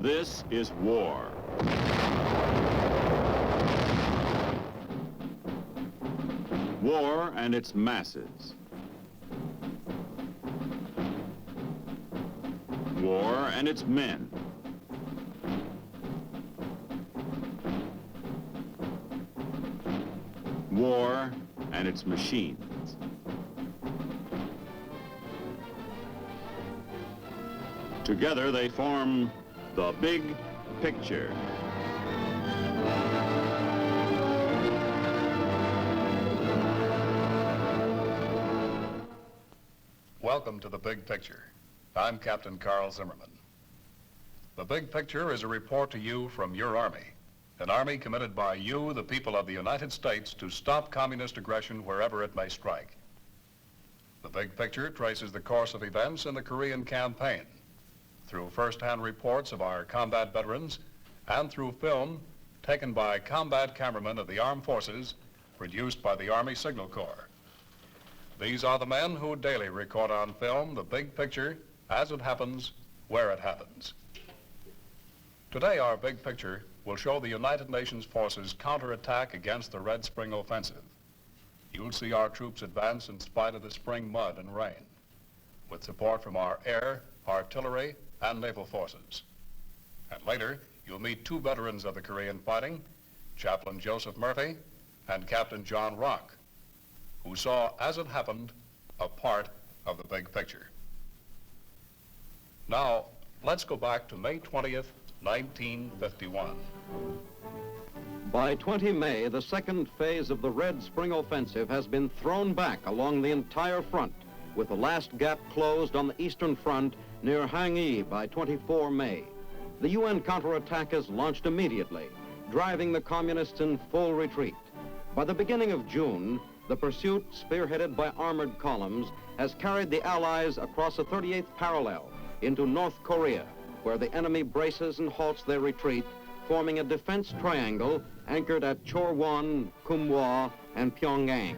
This is war. War and its masses. War and its men. War and its machines. Together they form the big picture. Welcome to The Big Picture. I'm Captain Carl Zimmerman. The Big Picture is a report to you from your Army, an Army committed by you, the people of the United States, to stop communist aggression wherever it may strike. The Big Picture traces the course of events in the Korean campaign through first-hand reports of our combat veterans and through film taken by combat cameramen of the armed forces produced by the Army Signal Corps. These are the men who daily record on film the big picture as it happens, where it happens. Today, our big picture will show the United Nations forces counterattack against the Red Spring Offensive. You'll see our troops advance in spite of the spring mud and rain, with support from our air, artillery, and naval forces. And later, you'll meet two veterans of the Korean fighting, Chaplain Joseph Murphy and Captain John Rock, who saw, as it happened, a part of the big picture. Now, let's go back to May 20th, 1951. By 20 May, the second phase of the Red Spring Offensive has been thrown back along the entire front, with the last gap closed on the eastern front near Hangui by 24 May. The UN counterattack is launched immediately, driving the communists in full retreat. By the beginning of June, the pursuit, spearheaded by armored columns, has carried the Allies across the 38th parallel into North Korea, where the enemy braces and halts their retreat, forming a defense triangle anchored at Chorwon, Kumhwa, and Pyongyang.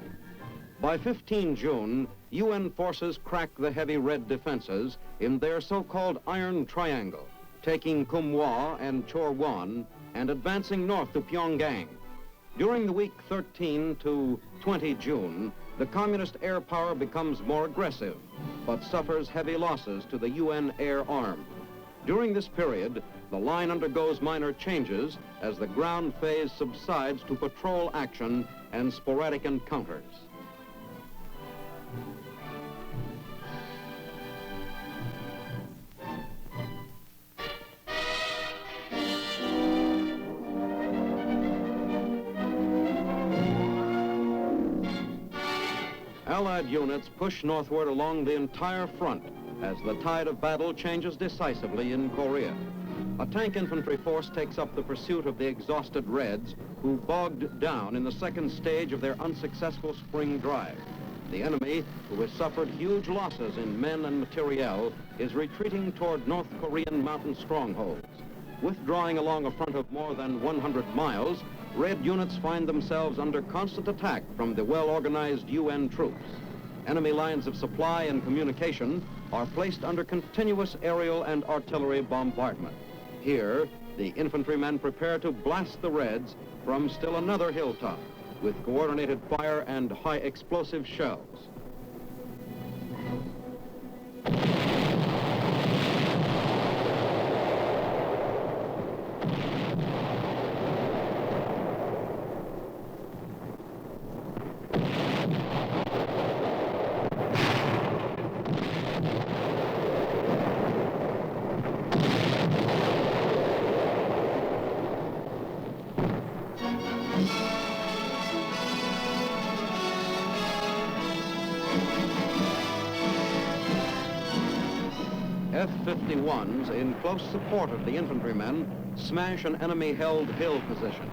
By 15 June, UN forces crack the heavy red defenses in their so-called Iron Triangle, taking Kumhwa and Chorwon and advancing north to Pyongyang. During the week 13 to 20 June, the communist air power becomes more aggressive, but suffers heavy losses to the UN air arm. During this period, the line undergoes minor changes as the ground phase subsides to patrol action and sporadic encounters. Allied units push northward along the entire front as the tide of battle changes decisively in Korea. A tank infantry force takes up the pursuit of the exhausted Reds, who bogged down in the second stage of their unsuccessful spring drive. The enemy, who has suffered huge losses in men and materiel, is retreating toward North Korean mountain strongholds. Withdrawing along a front of more than 100 miles, Red units find themselves under constant attack from the well-organized UN troops. Enemy lines of supply and communication are placed under continuous aerial and artillery bombardment. Here, the infantrymen prepare to blast the Reds from still another hilltop with coordinated fire and high explosive shells. F-51s, in close support of the infantrymen, smash an enemy-held hill position.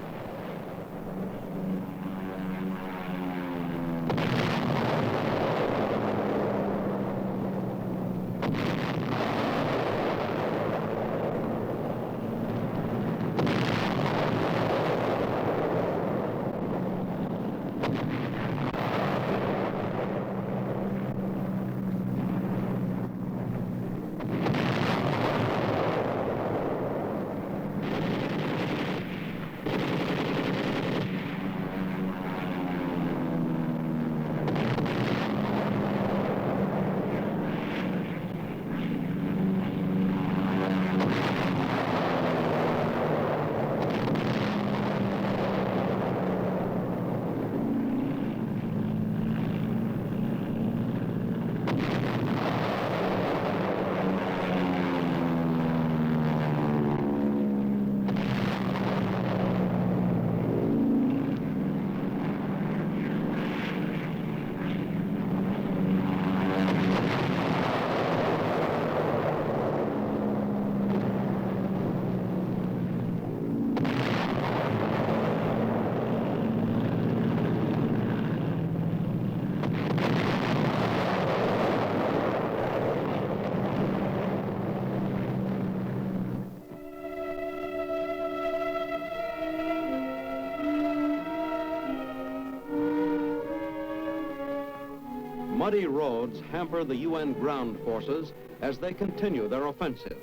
Muddy roads hamper the UN ground forces as they continue their offensive.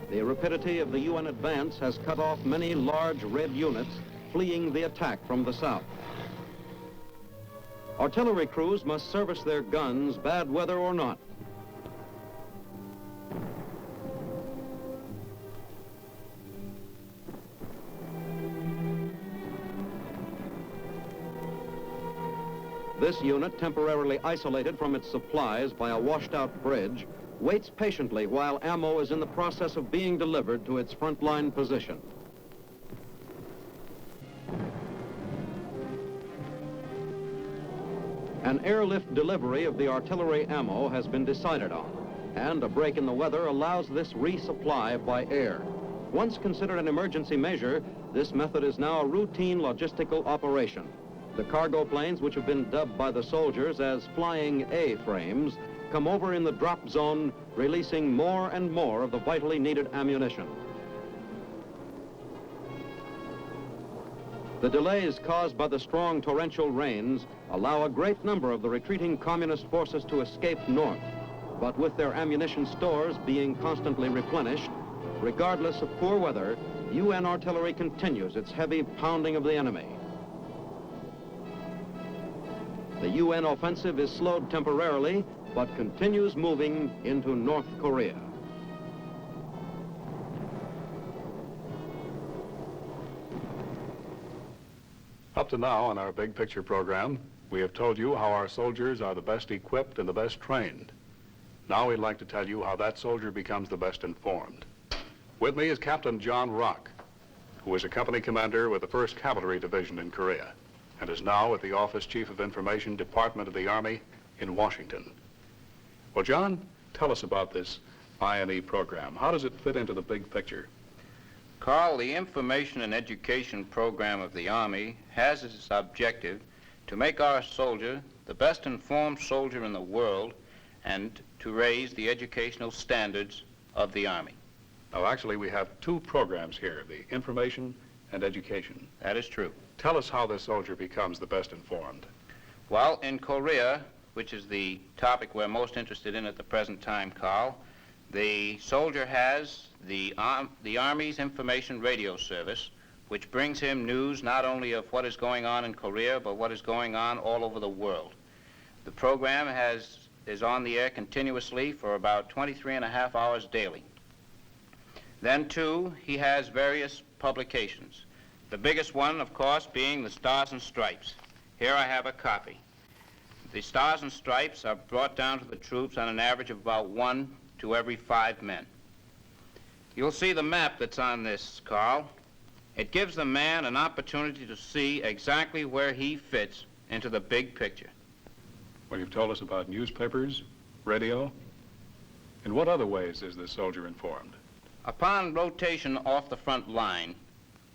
The rapidity of the UN advance has cut off many large red units fleeing the attack from the south. Artillery crews must service their guns, bad weather or not. This unit, temporarily isolated from its supplies by a washed-out bridge, waits patiently while ammo is in the process of being delivered to its frontline position. An airlift delivery of the artillery ammo has been decided on, and a break in the weather allows this resupply by air. Once considered an emergency measure, this method is now a routine logistical operation. The cargo planes, which have been dubbed by the soldiers as Flying A-frames, come over in the drop zone, releasing more and more of the vitally needed ammunition. The delays caused by the strong torrential rains allow a great number of the retreating communist forces to escape north. But with their ammunition stores being constantly replenished, regardless of poor weather, UN artillery continues its heavy pounding of the enemy. The UN offensive is slowed temporarily, but continues moving into North Korea. Up to now on our Big Picture program, we have told you how our soldiers are the best equipped and the best trained. Now we'd like to tell you how that soldier becomes the best informed. With me is Captain John Rock, who is a company commander with the 1st Cavalry Division in Korea, and is now at the Office Chief of Information Department of the Army in Washington. Well, John, tell us about this I&E program. How does it fit into the big picture? Carl, the information and education program of the Army has as its objective to make our soldier the best informed soldier in the world and to raise the educational standards of the Army. Now, actually, we have 2 programs here, the information and education. That is true. Tell us how this soldier becomes the best informed. Well, in Korea, which is the topic we're most interested in at the present time, Carl, the soldier has the Army's information radio service, which brings him news not only of what is going on in Korea, but what is going on all over the world. The program is on the air continuously for about 23.5 hours daily. Then, too, he has various publications. The biggest one, of course, being the Stars and Stripes. Here I have a copy. The Stars and Stripes are brought down to the troops on an average of about 1 to every 5 men. You'll see the map that's on this, Carl. It gives the man an opportunity to see exactly where he fits into the big picture. Well, you've told us about newspapers, radio. In what other ways is this soldier informed? Upon rotation off the front line,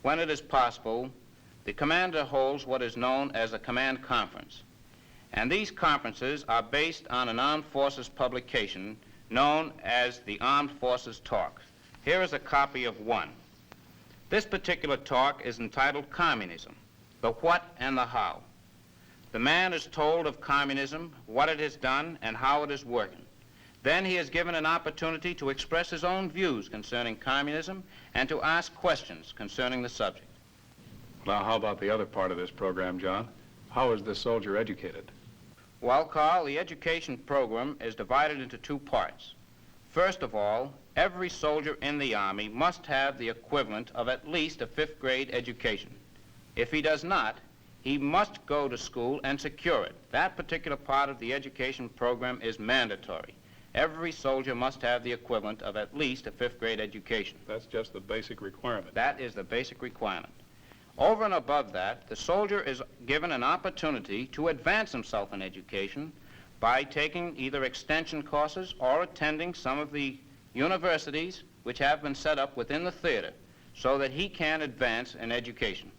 when it is possible, the commander holds what is known as a command conference. And these conferences are based on an armed forces publication known as the Armed Forces Talk. Here is a copy of one. This particular talk is entitled Communism, the What and the How. The man is told of communism, what it has done, and how it is working. Then he is given an opportunity to express his own views concerning communism and to ask questions concerning the subject. Now, how about the other part of this program, John? How is this soldier educated? Well, Carl, the education program is divided into 2 parts. First of all, every soldier in the Army must have the equivalent of at least a 5th grade education. If he does not, he must go to school and secure it. That particular part of the education program is mandatory. Every soldier must have the equivalent of at least a 5th grade education. That's just the basic requirement. That is the basic requirement. Over and above that, the soldier is given an opportunity to advance himself in education by taking either extension courses or attending some of the universities which have been set up within the theater so that he can advance in education.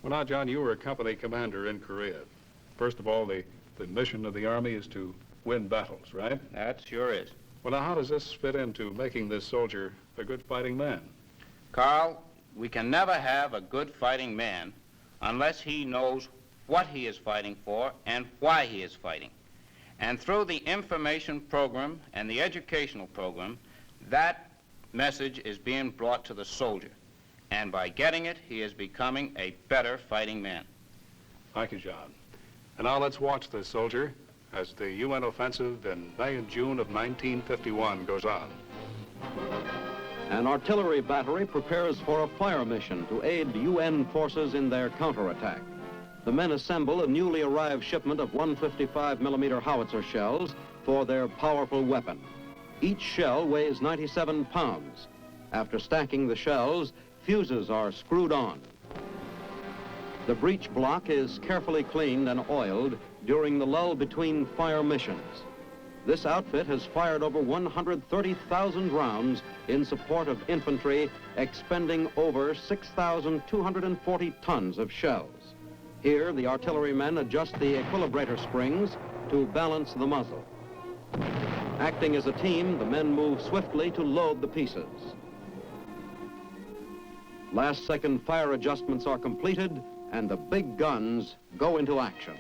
Well, now, John, you were a company commander in Korea. First of all, the mission of the Army is to win battles, right? That sure is. Well, now, how does this fit into making this soldier a good fighting man? Carl, we can never have a good fighting man unless he knows what he is fighting for and why he is fighting. And through the information program and the educational program, that message is being brought to the soldier. And by getting it, he is becoming a better fighting man. Thank you, John. And now let's watch this, soldier, as the UN offensive in May and June of 1951 goes on. An artillery battery prepares for a fire mission to aid UN forces in their counterattack. The men assemble a newly arrived shipment of 155mm howitzer shells for their powerful weapon. Each shell weighs 97 pounds. After stacking the shells, fuses are screwed on. The breech block is carefully cleaned and oiled during the lull between fire missions. This outfit has fired over 130,000 rounds in support of infantry, expending over 6,240 tons of shells. Here, the artillerymen adjust the equilibrator springs to balance the muzzle. Acting as a team, the men move swiftly to load the pieces. Last-second fire adjustments are completed, and the big guns go into action.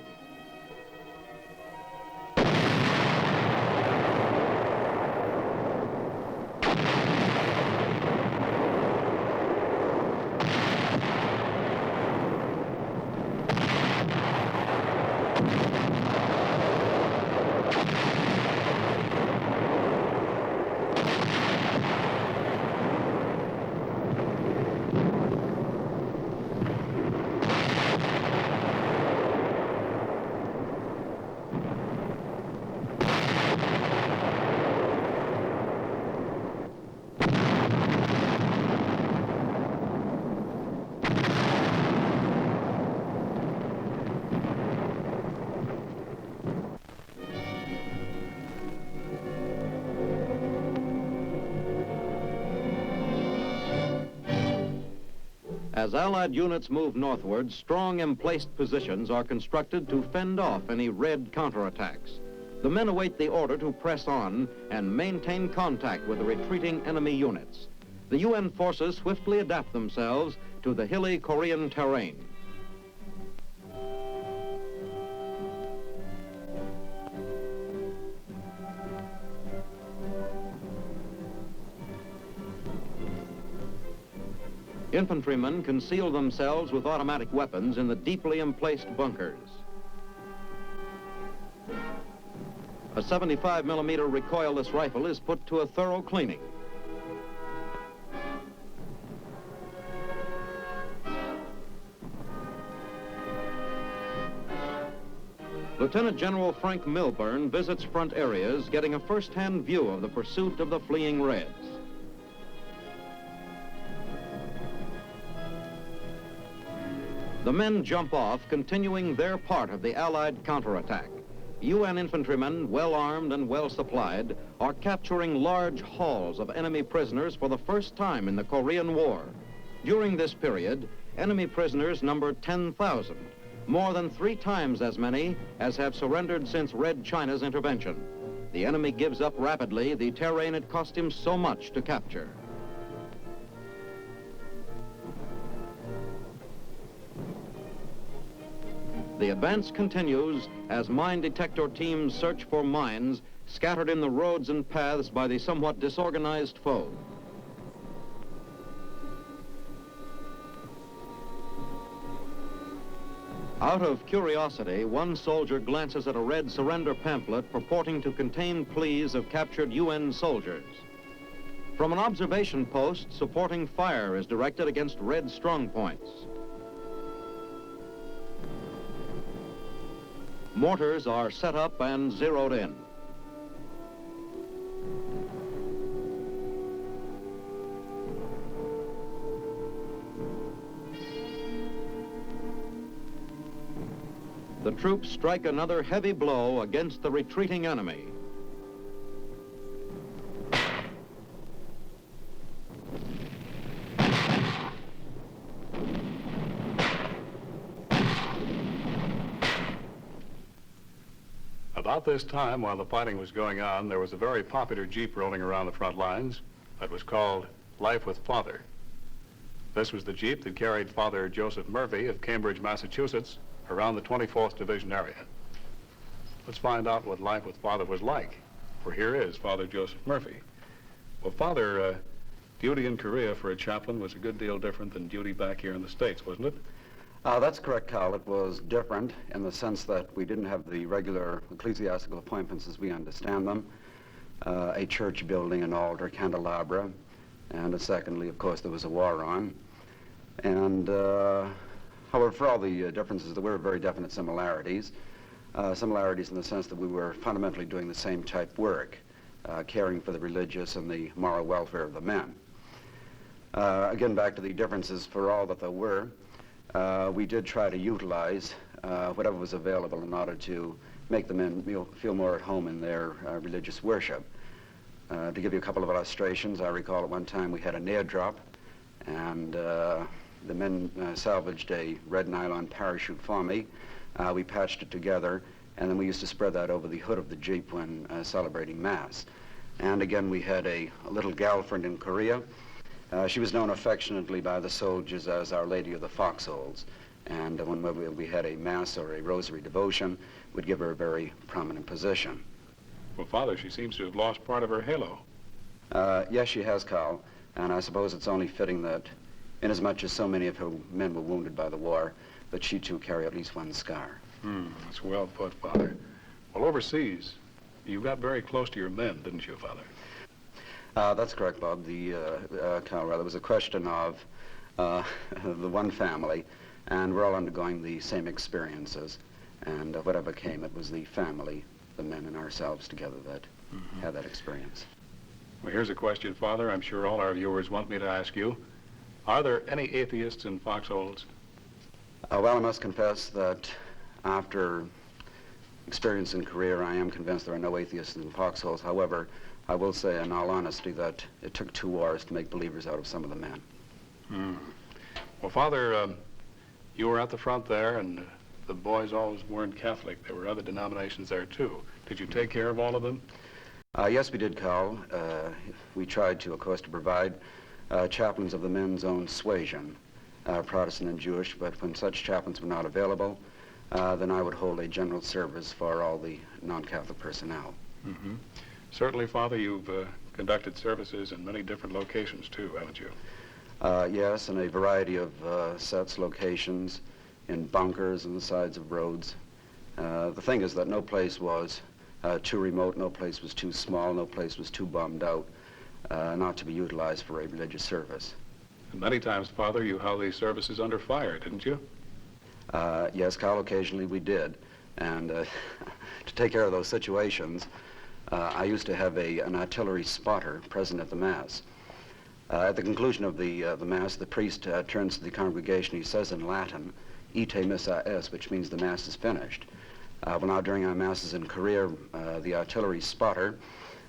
As Allied units move northward, strong emplaced positions are constructed to fend off any Red counterattacks. The men await the order to press on and maintain contact with the retreating enemy units. The UN forces swiftly adapt themselves to the hilly Korean terrain. Infantrymen conceal themselves with automatic weapons in the deeply emplaced bunkers. A 75mm recoilless rifle is put to a thorough cleaning. Lieutenant General Frank Milburn visits front areas, getting a first-hand view of the pursuit of the fleeing Reds. The men jump off, continuing their part of the Allied counterattack. UN infantrymen, well armed and well supplied, are capturing large hauls of enemy prisoners for the first time in the Korean War. During this period, enemy prisoners numbered 10,000, more than 3 times as many as have surrendered since Red China's intervention. The enemy gives up rapidly the terrain it cost him so much to capture. The advance continues as mine detector teams search for mines scattered in the roads and paths by the somewhat disorganized foe. Out of curiosity, one soldier glances at a Red surrender pamphlet purporting to contain pleas of captured UN soldiers. From an observation post, supporting fire is directed against Red strongpoints. Mortars are set up and zeroed in. The troops strike another heavy blow against the retreating enemy. About this time, while the fighting was going on, there was a very popular Jeep rolling around the front lines that was called Life with Father. This was the Jeep that carried Father Joseph Murphy of Cambridge, Massachusetts, around the 24th Division area. Let's find out what life with Father was like. For here is Father Joseph Murphy. Well, Father, duty in Korea for a chaplain was a good deal different than duty back here in the States, wasn't it? That's correct, Cal. It was different in the sense that we didn't have the regular ecclesiastical appointments as we understand them. A church building, an altar, candelabra, and secondly, of course, there was a war on. And, however, for all the differences, there were very definite similarities. Similarities in the sense that we were fundamentally doing the same type work, caring for the religious and the moral welfare of the men. Again, back to the differences for all that there were. We did try to utilize whatever was available in order to make the men feel more at home in their religious worship. To give you a couple of illustrations, I recall at one time we had a nail drop, and the men salvaged a red nylon parachute for me. We patched it together, and then we used to spread that over the hood of the Jeep when celebrating Mass. And again, we had a little gal friend in Korea. She was known affectionately by the soldiers as Our Lady of the Foxholes. And when we had a Mass or a Rosary devotion, we'd give her a very prominent position. Well, Father, she seems to have lost part of her halo. Yes, she has, Carl. And I suppose it's only fitting that, inasmuch as so many of her men were wounded by the war, that she too carry at least one scar. That's well put, Father. Well, overseas, you got very close to your men, didn't you, Father? That's correct, Bob. Carl, rather, it was a question of the one family, and we're all undergoing the same experiences. And whatever came, it was the family, the men and ourselves together that had that experience. Well, here's a question, Father, I'm sure all our viewers want me to ask you. Are there any atheists in foxholes? Well, I must confess that after experience in Korea, I am convinced there are no atheists in foxholes. However, I will say in all honesty that it took 2 wars to make believers out of some of the men. Well, Father, you were at the front there, and the boys always weren't Catholic. There were other denominations there, too. Did you take care of all of them? Yes, we did, Carl. We tried to, of course, to provide chaplains of the men's own suasion, Protestant and Jewish, but when such chaplains were not available, then I would hold a general service for all the non-Catholic personnel. Certainly, Father, you've conducted services in many different locations, too, haven't you? Yes, in a variety of sets, locations, in bunkers and the sides of roads. The thing is that no place was too remote, no place was too small, no place was too bombed out, not to be utilized for a religious service. And many times, Father, you held these services under fire, didn't you? Yes, Carl, occasionally we did. And to take care of those situations, I used to have an artillery spotter present at the Mass. At the conclusion of the Mass, the priest turns to the congregation. He says in Latin, "Ite missa est," which means the Mass is finished. Well, now during our Masses in Korea, the artillery spotter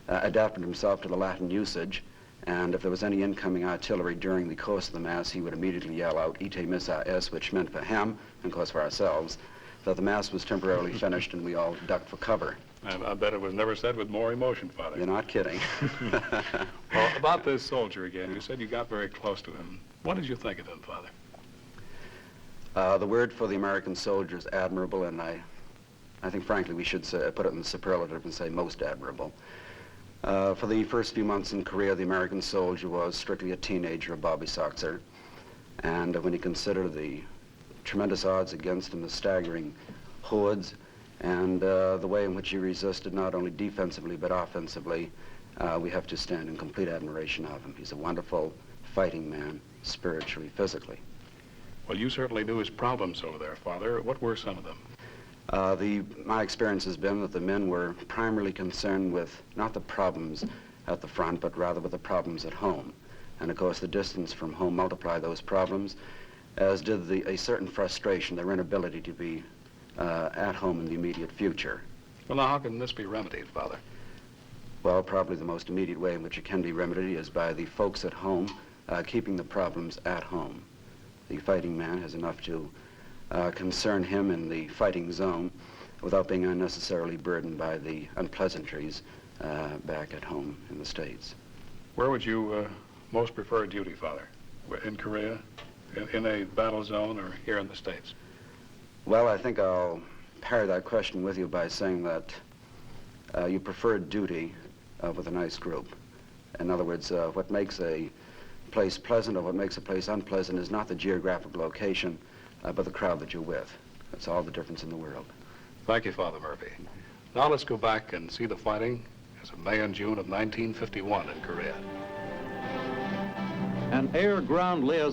adapted himself to the Latin usage, and if there was any incoming artillery during the course of the Mass, he would immediately yell out, "Ite missa est," which meant for him, and of course for ourselves, that the Mass was temporarily finished and we all ducked for cover. I bet it was never said with more emotion, Father. You're not kidding. Well, about this soldier again, you said you got very close to him. What did you think of him, Father? The word for the American soldier is admirable, and I think, frankly, we should put it in the superlative and say most admirable. For the first few months in Korea, the American soldier was strictly a teenager, a Bobby Soxer. And when you consider the tremendous odds against him, the staggering hordes, and the way in which he resisted not only defensively but offensively, we have to stand in complete admiration of him. He's a wonderful fighting man, spiritually, physically. Well, you certainly knew his problems over there, Father. What were some of them? My experience has been that the men were primarily concerned with not the problems at the front, but rather with the problems at home. And of course, the distance from home multiplied those problems, as did a certain frustration, their inability to be at home in the immediate future. Well, now, how can this be remedied, Father? Well, probably the most immediate way in which it can be remedied is by the folks at home keeping the problems at home. The fighting man has enough to concern him in the fighting zone without being unnecessarily burdened by the unpleasantries back at home in the States. Where would you most prefer duty, Father? In Korea, in a battle zone, or here in the States? Well, I think I'll pair that question with you by saying that you prefer duty with a nice group. In other words, what makes a place pleasant or what makes a place unpleasant is not the geographic location, but the crowd that you're with. That's all the difference in the world. Thank you, Father Murphy. Now let's go back and see the fighting as of May and June of 1951 in Korea. An air-ground liaison